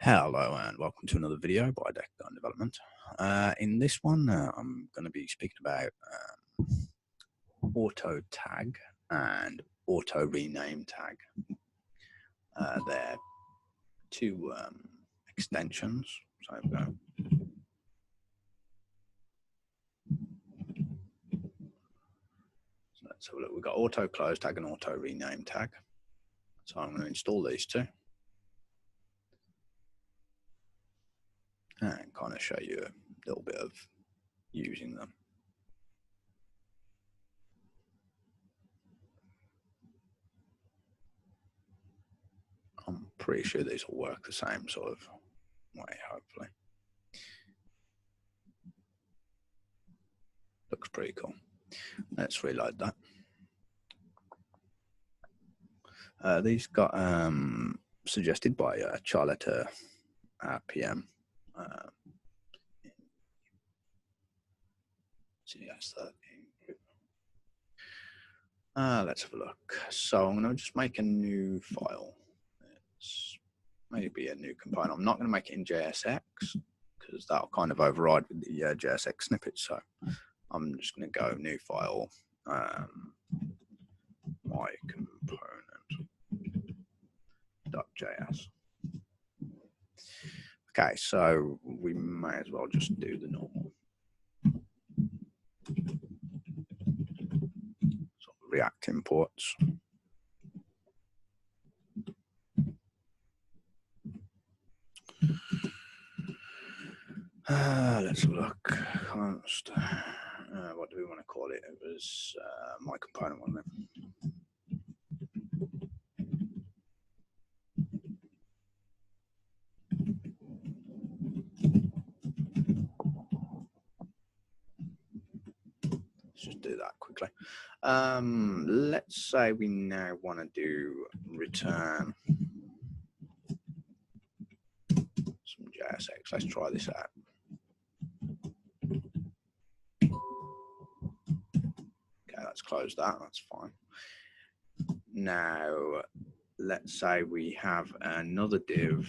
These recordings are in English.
Hello and welcome to another video by Deckgun Development. In this one, I'm going to be speaking about auto tag and auto rename tag. They're two extensions. So let's have a look. We've got auto close tag and auto rename tag. So I'm going to install these two and kind of show you a little bit of using them. I'm pretty sure these will work the same sort of way, hopefully. Looks pretty cool. Let's reload that. These got suggested by Charletta Our PM. Let's have a look. So I'm going to just make a new file. It's maybe a new component. I'm not going to make it in JSX because that'll kind of override with the JSX snippet. So I'm just going to go new file, my component.js. Okay, so we may as well just do the normal sort of React imports. Let's look. What do we want to call it? It was my component, wasn't it? Let's just do that quickly. Let's say we now want to do return some JSX. Let's try this out. Okay, let's close that. That's fine. Now, let's say we have another div.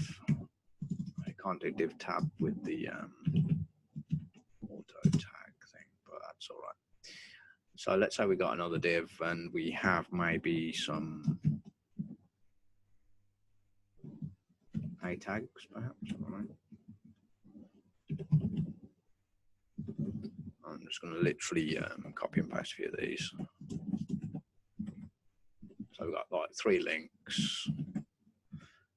I can't do div tab with the auto tag thing, but that's all right. So let's say we got another div and we have maybe some A tags, perhaps. I don't know. I'm just going to literally copy and paste a few of these. So we've got like 3 links.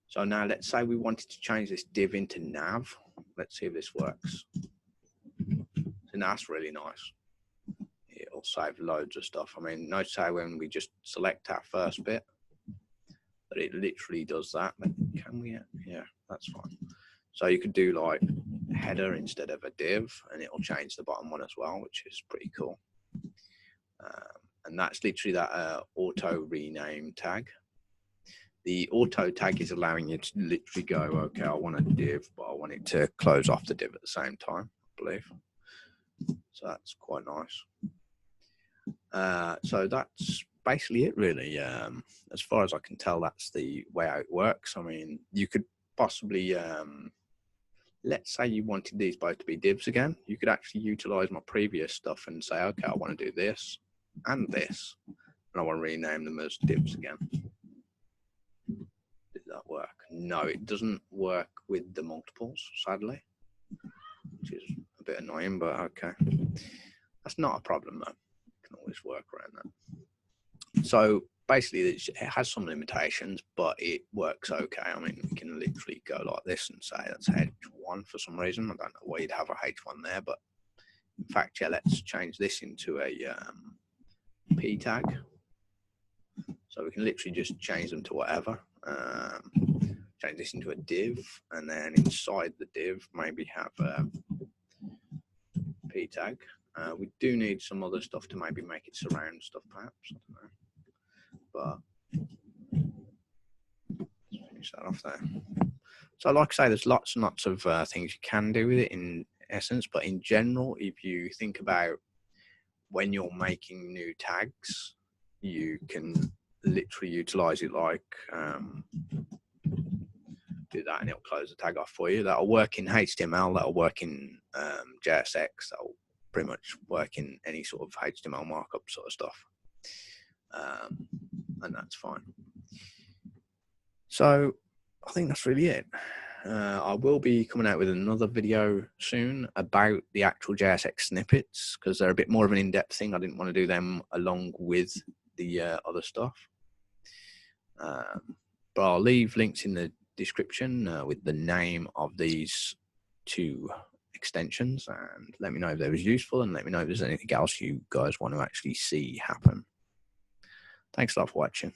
So now let's say we wanted to change this div into nav. Let's see if this works. So now that's really nice. It'll save loads of stuff. I mean, notice how when we just select our first bit, that it literally does that. But can we? Yeah, that's fine. So you could do like header instead of a div, and it'll change the bottom one as well, which is pretty cool. And that's literally that auto rename tag. The auto tag is allowing you to literally go, okay, I want a div, but I want it to close off the div at the same time, I believe. So that's quite nice. So that's basically it, really. As far as I can tell, that's the way how it works. I mean, you could possibly, let's say you wanted these both to be divs again. You could actually utilize my previous stuff and say, okay, I want to do this and this, and I want to rename them as divs again. Did that work? No, it doesn't work with the multiples, sadly, which is a bit annoying, but okay. That's not a problem, though. You can always work around that. So basically, it has some limitations, but it works okay. I mean, we can literally go like this and say that's H1 for some reason. I don't know why you'd have a H1 there, but in fact, yeah, let's change this into a P tag. So we can literally just change them to whatever. Change this into a div, and then inside the div, maybe have a P tag. We do need some other stuff to maybe make it surround stuff, perhaps. I don't know. But let's finish that off there. So like I say, there's lots and lots of things you can do with it in essence, but in general, if you think about when you're making new tags, you can literally utilize it like do do that and it'll close the tag off for you. That'll work in HTML, that'll work in JSX, that'll pretty much work in any sort of HTML markup sort of stuff. And that's fine. So I think that's really it. I will be coming out with another video soon about the actual JSX snippets, because they're a bit more of an in-depth thing. I didn't want to do them along with the other stuff. But I'll leave links in the description with the name of these two extensions, and let me know if they was useful, and let me know if there's anything else you guys want to actually see happen. Thanks a lot for watching.